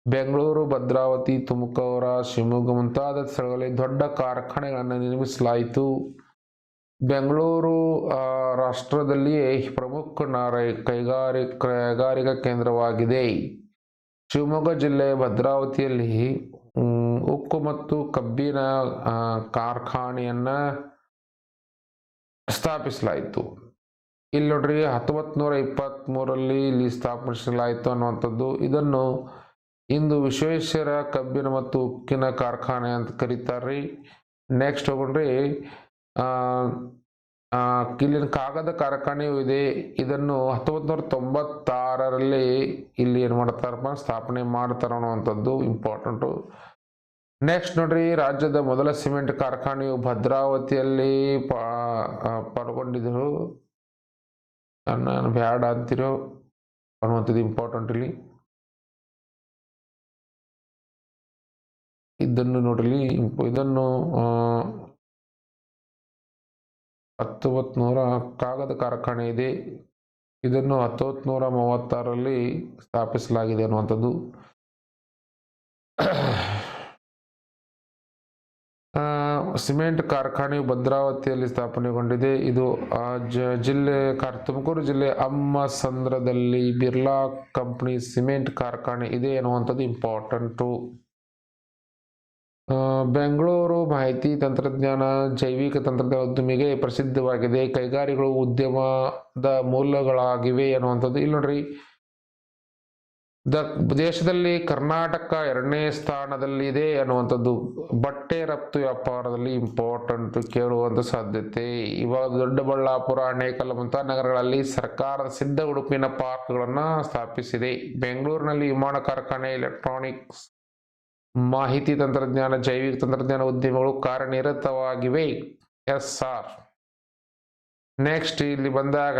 ಬೆಂಗಳೂರು, ಭದ್ರಾವತಿ, ತುಮಕೂರು, ಶಿವಮೊಗ್ಗ ಮುಂತಾದ ಸ್ಥಳಗಳಲ್ಲಿ ದೊಡ್ಡ ಕಾರ್ಖಾನೆಗಳನ್ನು ನಿರ್ಮಿಸಲಾಯಿತು. ಬೆಂಗಳೂರು ರಾಷ್ಟ್ರದಲ್ಲಿಯೇ ಪ್ರಮುಖ ಕೈಗಾರಿಕಾ ಕೇಂದ್ರವಾಗಿದೆ. ಶಿವಮೊಗ್ಗ ಜಿಲ್ಲೆ ಭದ್ರಾವತಿಯಲ್ಲಿ ಉಕ್ಕು ಮತ್ತು ಕಬ್ಬಿನ ಕಾರ್ಖಾನೆಯನ್ನು ಸ್ಥಾಪಿಸಲಾಯಿತು. ಇಲ್ಲಿ ನೋಡ್ರಿ, 1923ರಲ್ಲಿ ಇಲ್ಲಿ ಸ್ಥಾಪಿಸಲಾಯಿತು ಅನ್ನುವಂಥದ್ದು. ಇದನ್ನು ಇಂದು ವಿಶ್ವೇಶ್ವರ ಕಬ್ಬಿನ ಮತ್ತು ಉಕ್ಕಿನ ಕಾರ್ಖಾನೆ ಅಂತ ಕರೀತಾರ್ರಿ. ನೆಕ್ಸ್ಟ್ ಹೋಗ್ರಿ, ಇಲ್ಲಿನ ಕಾಗದ ಕಾರ್ಖಾನೆಯೂ ಇದೆ. ಇದನ್ನು 1996ರಲ್ಲಿ ಇಲ್ಲಿ ಏನು ಮಾಡ್ತಾರಪ್ಪ, ಸ್ಥಾಪನೆ ಮಾಡ್ತಾರ ಅನ್ನುವಂಥದ್ದು ಇಂಪಾರ್ಟೆಂಟು. ನೆಕ್ಸ್ಟ್ ನೋಡ್ರಿ, ರಾಜ್ಯದ ಮೊದಲ ಸಿಮೆಂಟ್ ಕಾರ್ಖಾನೆಯು ಭದ್ರಾವತಿಯಲ್ಲಿ ಪಾಲ್ಗೊಂಡಿದ್ದರು. ನಾನು ಬ್ಯಾಡ ಅಂತಿರೋ ಅನ್ನುವಂಥದ್ದು ಇಂಪಾರ್ಟೆಂಟ್. ಇಲ್ಲಿ ಇದನ್ನು ನೋಡ್ರಿ, ಇದನ್ನು 1900 ಕಾಗದ ಕಾರ್ಖಾನೆ ಇದೆ. ಇದನ್ನು 1936ರಲ್ಲಿ ಸ್ಥಾಪಿಸಲಾಗಿದೆ ಅನ್ನುವಂಥದ್ದು. ಸಿಮೆಂಟ್ ಕಾರ್ಖಾನೆಯು ಭದ್ರಾವತಿಯಲ್ಲಿ ಸ್ಥಾಪನೆಗೊಂಡಿದೆ. ಇದು ತುಮಕೂರು ಜಿಲ್ಲೆ ಅಮ್ಮಸಂದ್ರದಲ್ಲಿ ಬಿರ್ಲಾ ಕಂಪನಿ ಸಿಮೆಂಟ್ ಕಾರ್ಖಾನೆ ಇದೆ ಅನ್ನುವಂಥದ್ದು ಇಂಪಾರ್ಟೆಂಟು. ಬೆಂಗಳೂರು ಮಾಹಿತಿ ತಂತ್ರಜ್ಞಾನ, ಜೈವಿಕ ತಂತ್ರಜ್ಞಾನ ಉದ್ಯಮಿಗೆ ಪ್ರಸಿದ್ಧವಾಗಿದೆ. ಕೈಗಾರಿಕೆಗಳು ಉದ್ಯಮದ ಮೂಲಗಳಾಗಿವೆ ಅನ್ನುವಂಥದ್ದು. ಇಲ್ಲಿ ನೋಡ್ರಿ, ದೇಶದಲ್ಲಿ ಕರ್ನಾಟಕ 2ನೇ ಸ್ಥಾನದಲ್ಲಿದೆ ಅನ್ನುವಂಥದ್ದು. ಬಟ್ಟೆ ರಫ್ತು ವ್ಯಾಪಾರದಲ್ಲಿ ಇಂಪಾರ್ಟೆಂಟ್ ಕೇಳುವಂಥ ಸಾಧ್ಯತೆ. ಇವಾಗ ದೊಡ್ಡಬಳ್ಳಾಪುರ, ಆನೇಕಲ್ ಮುಂತಾದ ನಗರಗಳಲ್ಲಿ ಸರ್ಕಾರದ ಸಿದ್ಧ ಉಡುಪಿನ ಪಾರ್ಕ್ಗಳನ್ನು ಸ್ಥಾಪಿಸಿದೆ. ಬೆಂಗಳೂರಿನಲ್ಲಿ ವಿಮಾನ ಕಾರ್ಖಾನೆ, ಎಲೆಕ್ಟ್ರಾನಿಕ್ಸ್, ಮಾಹಿತಿ ತಂತ್ರಜ್ಞಾನ, ಜೈವಿಕ ತಂತ್ರಜ್ಞಾನ ಉದ್ಯಮಗಳು ಕಾರ್ಯನಿರತವಾಗಿವೆ. SR. ನೆಕ್ಸ್ಟ್ ಇಲ್ಲಿ ಬಂದಾಗ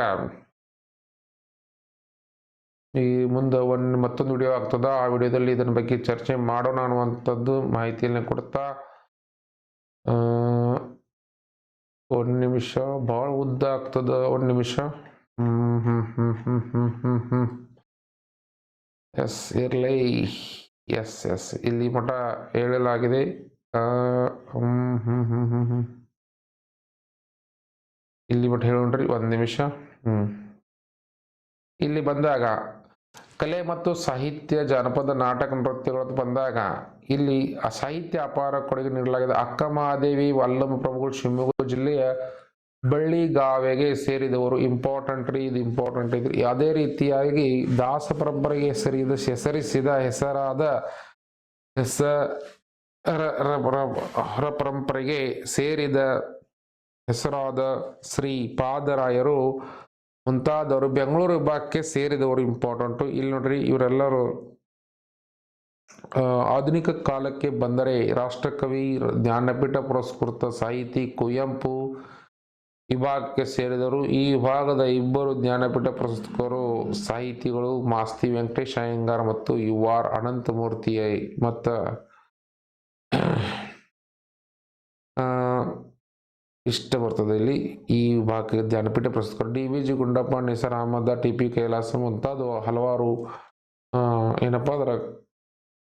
ಈ ಮುಂದೆ ಮತ್ತೊಂದು ವಿಡಿಯೋ ಆಗ್ತದ. ಆ ವಿಡಿಯೋದಲ್ಲಿ ಇದನ್ನ ಬಗ್ಗೆ ಚರ್ಚೆ ಮಾಡೋಣ ಅನ್ನುವಂಥದ್ದು ಮಾಹಿತಿಯನ್ನು ಕೊಡ್ತಾ, 1 ನಿಮಿಷ ಭಾಳ ಉದ್ದ ಆಗ್ತದ. 1 ನಿಮಿಷ ಎಸ್ ಇರಲಿ. ಎಸ್ ಇಲ್ಲಿ ಮಠ ಹೇಳಲಾಗಿದೆ. ಇಲ್ಲಿ ಮಠ ಹೇಳೋಣ್ರಿ, ಒಂದು ನಿಮಿಷ. ಇಲ್ಲಿ ಬಂದಾಗ ಕಲೆ ಮತ್ತು ಸಾಹಿತ್ಯ, ಜಾನಪದ, ನಾಟಕ, ನೃತ್ಯಗಳು ಬಂದಾಗ ಇಲ್ಲಿ ಸಾಹಿತ್ಯ ಅಪಾರ ಕೊಡುಗೆ ನೀಡಲಾಗಿದೆ. ಅಕ್ಕ ಮಹಾದೇವಿ ವಲ್ಲಭ ಪ್ರಭುಗಳು ಶಿವಮೊಗ್ಗ ಜಿಲ್ಲೆಯ ಬಳ್ಳಿಗಾವೆಗೆ ಸೇರಿದವರು. ಇಂಪಾರ್ಟೆಂಟ್ ರೀ, ಇದು ಇಂಪಾರ್ಟೆಂಟ್ ಇದ್ರಿ. ಅದೇ ರೀತಿಯಾಗಿ ದಾಸ ಪರಂಪರೆಗೆ ಹೆಸರಾದ ಪರಂಪರೆಗೆ ಸೇರಿದ ಶ್ರೀ ಪಾದರಾಯರು ಮುಂತಾದವರು ಬೆಂಗಳೂರು ವಿಭಾಗಕ್ಕೆ ಸೇರಿದವರು. ಇಂಪಾರ್ಟೆಂಟು. ಇಲ್ಲಿ ನೋಡ್ರಿ, ಇವರೆಲ್ಲರೂ ಆಧುನಿಕ ಕಾಲಕ್ಕೆ ಬಂದರೆ ರಾಷ್ಟ್ರಕವಿ, ಜ್ಞಾನಪೀಠ ಪುರಸ್ಕೃತ ಸಾಹಿತಿ ಕುವೆಂಪು ವಿಭಾಗಕ್ಕೆ ಸೇರಿದರು. ಈ ವಿಭಾಗದ ಇಬ್ಬರು ಜ್ಞಾನಪೀಠ ಪುರಸ್ಕೃತರು ಸಾಹಿತಿಗಳು ಮಾಸ್ತಿ ವೆಂಕಟೇಶ್ ಅಯ್ಯಂಗಾರ್ ಮತ್ತು UR ಅನಂತಮೂರ್ತಿ. ಮತ್ತು ಇಷ್ಟ ಬರ್ತದೆ ಇಲ್ಲಿ. ಈ ವಿಭಾಗಕ್ಕೆ ಜ್ಞಾನಪೀಠ ಪುರಸ್ಕೃತರು DVG ಗುಂಡಪ್ಪ, ನಿಸಾರ್ ಅಹಮದ್, TP ಕೈಲಾಸ ಮುಂತಾದ ಹಲವಾರು ಏನಪ್ಪಾ ಅಂದ್ರೆ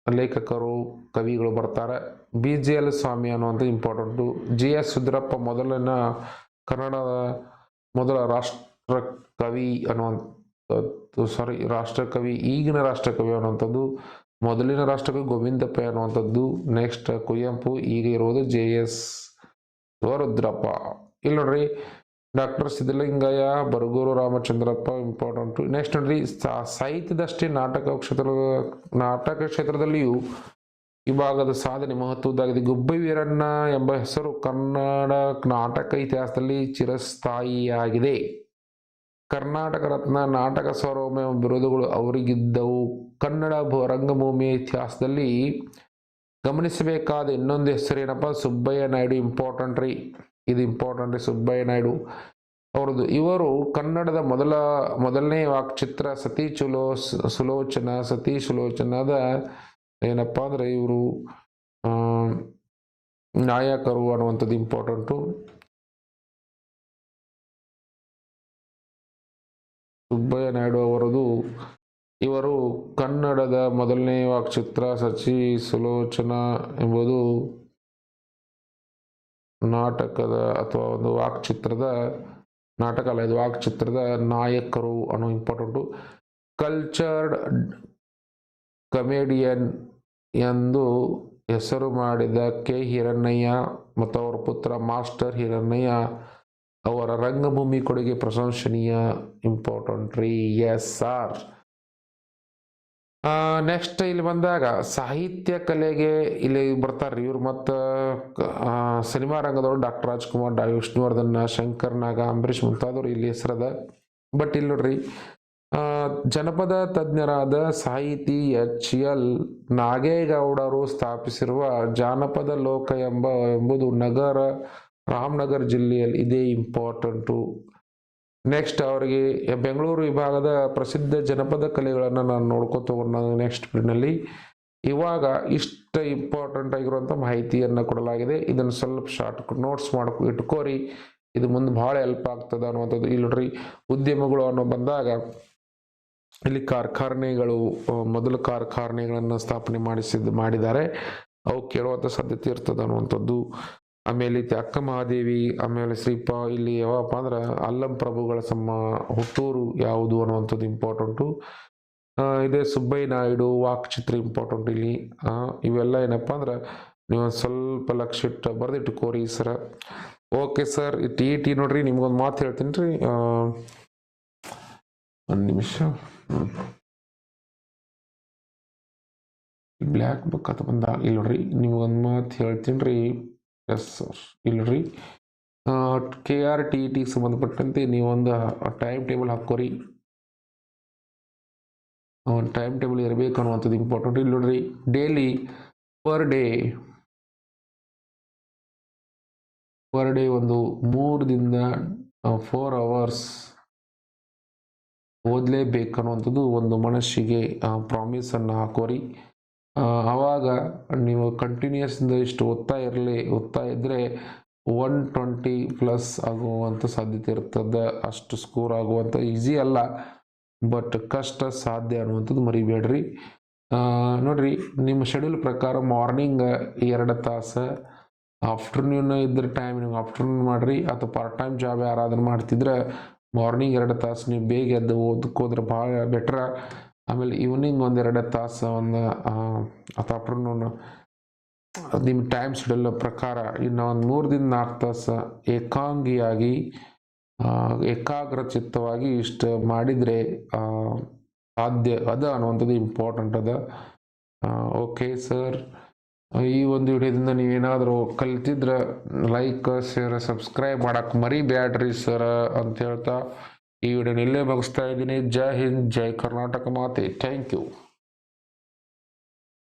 ಲೇಖಕರು, ಕವಿಗಳು ಬರ್ತಾರೆ. BGL ಸ್ವಾಮಿ ಅನ್ನುವಂಥ ಇಂಪಾರ್ಟೆಂಟು. GS ಸುಧೀರಪ್ಪ ಕನ್ನಡದ ಮೊದಲ ರಾಷ್ಟ್ರಕವಿ ಅನ್ನುವಂಥದ್ದು, ರಾಷ್ಟ್ರಕವಿ, ಈಗಿನ ರಾಷ್ಟ್ರಕವಿ ಅನ್ನುವಂಥದ್ದು. ಮೊದಲಿನ ರಾಷ್ಟ್ರಕವಿ ಗೋವಿಂದಪ್ಪ ಅನ್ನುವಂಥದ್ದು. ನೆಕ್ಸ್ಟ್ ಕುವೆಂಪು, ಈಗ ಇರೋದು JS ರುದ್ರಪ್ಪ. ಇಲ್ಲಿ ನೋಡ್ರಿ, doctor Siddalingaiah, Baraguru Ramachandrappa important. Next ನೋಡ್ರಿ, ಸಾಹಿತ್ಯದಷ್ಟೇ ನಾಟಕ ಕ್ಷೇತ್ರದಲ್ಲಿಯೂ ಈ ಭಾಗದ ಸಾಧನೆ ಮಹತ್ವದ್ದಾಗಿದೆ. ಗುಬ್ಬಿ ವೀರಣ್ಣ ಎಂಬ ಹೆಸರು ಕನ್ನಡ ನಾಟಕ ಇತಿಹಾಸದಲ್ಲಿ ಚಿರಸ್ಥಾಯಿಯಾಗಿದೆ. ಕರ್ನಾಟಕ ರತ್ನ, ನಾಟಕ ಸಾರ್ವಭೌಮ ಬಿರುದುಗಳು ಅವರಿಗಿದ್ದವು. ಕನ್ನಡ ರಂಗಭೂಮಿಯ ಇತಿಹಾಸದಲ್ಲಿ ಗಮನಿಸಬೇಕಾದ ಇನ್ನೊಂದು ಹೆಸರೇನಪ್ಪ, ಸುಬ್ಬಯ್ಯ ನಾಯ್ಡು. ಇಂಪಾರ್ಟೆಂಟ್ ರೀ, ಇದು ಇಂಪಾರ್ಟೆಂಟ್ ರೀ, ಸುಬ್ಬಯ್ಯ ನಾಯ್ಡು ಅವ್ರದ್ದು. ಇವರು ಕನ್ನಡದ ಮೊದಲನೇ ವಾಕ್ಚಿತ್ರ ಸತಿ ಸುಲೋಚನದ ಏನಪ್ಪಾ ಅಂದ್ರೆ ಇವರು ನಾಯಕರು ಅನ್ನುವಂಥದ್ದು ಇಂಪಾರ್ಟೆಂಟು. ಸುಬ್ಬಯ್ಯ ನಾಯ್ಡು ಅವರದು. ಇವರು ಕನ್ನಡದ ಮೊದಲನೇ ವಾಕ್ಚಿತ್ರ ಸತಿ ಸುಲೋಚನಾ ಎಂಬುದು ನಾಟಕದ ಅಥವಾ ಒಂದು ವಾಕ್ಚಿತ್ರದ ನಾಟಕ ಅಲ್ಲ, ಇದು ವಾಕ್ಚಿತ್ರದ ನಾಯಕರು ಅನ್ನೋ ಇಂಪಾರ್ಟೆಂಟು. ಕಲ್ಚರ್ಡ್ ಕಮೇಡಿಯನ್ ಎಂದು ಹೆಸರು ಮಾಡಿದ ಹಿರಣ್ಣಯ್ಯ ಮತ್ತು ಅವರ ಪುತ್ರ ಮಾಸ್ಟರ್ ಹಿರಣ್ಣಯ್ಯ ಅವರ ರಂಗಭೂಮಿ ಕೊಡುಗೆ ಪ್ರಶಂಸನೀಯ. ಇಂಪಾರ್ಟೆಂಟ್ ರೀ. S R. ನೆಕ್ಸ್ಟ್ ಇಲ್ಲಿ ಬಂದಾಗ ಸಾಹಿತ್ಯ ಕಲೆಗೆ ಇಲ್ಲಿ ಬರ್ತಾರ್ರಿ ಇವ್ರು. ಮತ್ತು ಸಿನಿಮಾ ರಂಗದವರು ಡಾಕ್ಟರ್ ರಾಜ್ಕುಮಾರ್, ವಿಷ್ಣುವರ್ಧನ್, ಶಂಕರ್ ನಾಗ, ಅಂಬರೀಷ್ ಮುಂತಾದವರು ಇಲ್ಲಿ ಹೆಸರದ. ಬಟ್ ಇಲ್ಲಿ ನೋಡ್ರಿ, ಜನಪದ ತಜ್ಞರಾದ ಸಾಹಿತಿ HL ನಾಗೇಗೌಡರು ಸ್ಥಾಪಿಸಿರುವ ಜಾನಪದ ಲೋಕ ಎಂಬುದು ರಾಮನಗರ ಜಿಲ್ಲೆಯಲ್ಲಿ ಇದೆ. ಇಂಪಾರ್ಟೆಂಟು. ನೆಕ್ಸ್ಟ್ ಅವರಿಗೆ ಬೆಂಗಳೂರು ವಿಭಾಗದ ಪ್ರಸಿದ್ಧ ಜನಪದ ಕಲೆಗಳನ್ನು ನಾನು ನೋಡ್ಕೊತ ಹೋಗೋಣ ನೆಕ್ಸ್ಟ್ ಪಿರಿಯಡ್ನಲ್ಲಿ. ಇವಾಗ ಇಷ್ಟ ಇಂಪಾರ್ಟೆಂಟ್ ಆಗಿರುವಂಥ ಮಾಹಿತಿಯನ್ನು ಕೊಡಲಾಗಿದೆ. ಇದನ್ನು ಸ್ವಲ್ಪ ಶಾರ್ಟ್ ನೋಟ್ಸ್ ಇಟ್ಕೋರಿ, ಇದು ಮುಂದೆ ಭಾಳ ಹೆಲ್ಪ್ ಆಗ್ತದೆ ಅನ್ನುವಂಥದ್ದು. ಇಲ್ಲಿ ನೋಡ್ರಿ, ಉದ್ಯಮಗಳು ಅನ್ನೋ ಬಂದಾಗ ಇಲ್ಲಿ ಕಾರ್ಖಾನೆಗಳು, ಮೊದಲು ಕಾರ್ಖಾನೆಗಳನ್ನು ಸ್ಥಾಪನೆ ಮಾಡಿದ್ದಾರೆ. ಅವು ಕೇಳುವಂಥ ಸಾಧ್ಯತೆ ಇರ್ತದೆ ಅನ್ನುವಂಥದ್ದು. ಆಮೇಲೆ ಅಕ್ಕ ಮಹಾದೇವಿ, ಆಮೇಲೆ ಇಲ್ಲಿ ಯಾವಪ್ಪ ಅಂದ್ರೆ ಅಲ್ಲಂ ಪ್ರಭುಗಳ ಹುಟ್ಟೂರು ಯಾವುದು ಅನ್ನುವಂಥದ್ದು ಇಂಪಾರ್ಟೆಂಟು. ಇದೇ ಸುಬ್ಬಯ್ಯ ನಾಯ್ಡು ವಾಕ್ಚಿತ್ರ ಇಂಪಾರ್ಟೆಂಟ್ ಇಲ್ಲಿ. ಇವೆಲ್ಲ ಏನಪ್ಪ ಅಂದ್ರೆ ನೀವು ಸ್ವಲ್ಪ ಲಕ್ಷ ಇಟ್ಟು ಬರೆದಿಟ್ಟುಕೋರಿ ಸರ. Okay sir. ಟಿ ನೋಡ್ರಿ, ನಿಮ್ಗೊಂದು ಮಾತು ಹೇಳ್ತೀನಿ ರೀ, ಒಂದು ನಿಮಿಷ. ಬ್ಲ್ಯಾಕ್ ಬುಕ್ ಅಂತ ಬಂದಾಗ ಇಲ್ಲಿ ನೋಡ್ರಿ, ನಿಮ್ಗೊಂದು ಮಾತು ಹೇಳ್ತೀನಿ ರೀ. Yes sir. ಇಲ್ಲಿ ನೋಡ್ರಿ, KRTET ಸಂಬಂಧಪಟ್ಟಂತೆ ನೀವೊಂದು ಟೈಮ್ ಟೇಬಲ್ ಹಾಕೋರಿ. ಒಂದು ಟೈಮ್ ಟೇಬಲ್ ಇರಬೇಕು ಅನ್ನುವಂಥದ್ದು ಇಂಪಾರ್ಟೆಂಟ್. ಇಲ್ಲಿ ನೋಡ್ರಿ, ಡೈಲಿ ಪರ್ ಡೇ ಒಂದು 3 ದಿಂದ 4 hours ಓದಲೇಬೇಕು ಅನ್ನುವಂಥದ್ದು ಒಂದು ಮನಸ್ಸಿಗೆ ಪ್ರಾಮಿಸನ್ನು ಹಾಕೋರಿ. ಆವಾಗ ನೀವು ಕಂಟಿನ್ಯೂಸ್ ಇಷ್ಟು ಓದ್ತಾ ಇದ್ದರೆ 120+ ಆಗುವಂಥ ಸಾಧ್ಯತೆ ಇರ್ತದೆ. ಅಷ್ಟು ಸ್ಕೋರ್ ಆಗುವಂಥ ಈಸಿ ಅಲ್ಲ, ಬಟ್ ಕಷ್ಟ ಸಾಧ್ಯ ಅನ್ನುವಂಥದ್ದು ಮರಿಬೇಡ್ರಿ. ನೋಡ್ರಿ, ನಿಮ್ಮ ಶೆಡ್ಯೂಲ್ ಪ್ರಕಾರ ಮಾರ್ನಿಂಗ್ 2 ತಾಸು, ಆಫ್ಟರ್ನೂನ್ ಇದ್ರೆ ಟೈಮ್ ನೀವು ಆಫ್ಟರ್ನೂನ್ ಮಾಡಿರಿ, ಅಥವಾ ಪಾರ್ಟ್ ಟೈಮ್ ಜಾಬ್ ಯಾರಾದ್ರೂ ಮಾಡ್ತಿದ್ರೆ ಮಾರ್ನಿಂಗ್ 2 ತಾಸು ನೀವು ಬೇಗ ಎದ್ದು ಓದಕ್ಕೋದ್ರೆ ಭಾಳ ಬೆಟ್ರ. ಆಮೇಲೆ ಈವ್ನಿಂಗ್ 1-2 ತಾಸು ಅಥವಾ ಆಫ್ಟರ್ನೂನ್ ನಿಮ್ಮ ಟೈಮ್ ಶೆಡ್ಯೂಲ್ ಪ್ರಕಾರ ಇನ್ನು ಒಂದು 3-4 ತಾಸು ಏಕಾಂಗಿಯಾಗಿ ಏಕಾಗ್ರಚಿತ್ತವಾಗಿ ಇಷ್ಟು ಮಾಡಿದರೆ ಸಾಧ್ಯ ಅದ ಅನ್ನುವಂಥದ್ದು ಇಂಪಾರ್ಟೆಂಟ್ ಅದ. ಓಕೆ ಸರ್, ಈ ಒಂದು ವಿಡಿಯೋದಿಂದ ನೀವೇನಾದರೂ ಕಲ್ತಿದ್ರೆ ಲೈಕ್, ಶೇರ್, ಸಬ್ಸ್ಕ್ರೈಬ್ ಮಾಡಕ್ಕೆ ಮರಿಬೇಡ್ರಿ ಸರ್ ಅಂತ ಹೇಳ್ತಾ ಈ ವಿಡಿಯೋನ ಇಲ್ಲೇ ಮುಗಿಸ್ತಾ ಇದ್ದೀನಿ. ಜೈ ಹಿಂದ್, ಜೈ ಕರ್ನಾಟಕ ಮಾತೆ. Thank you.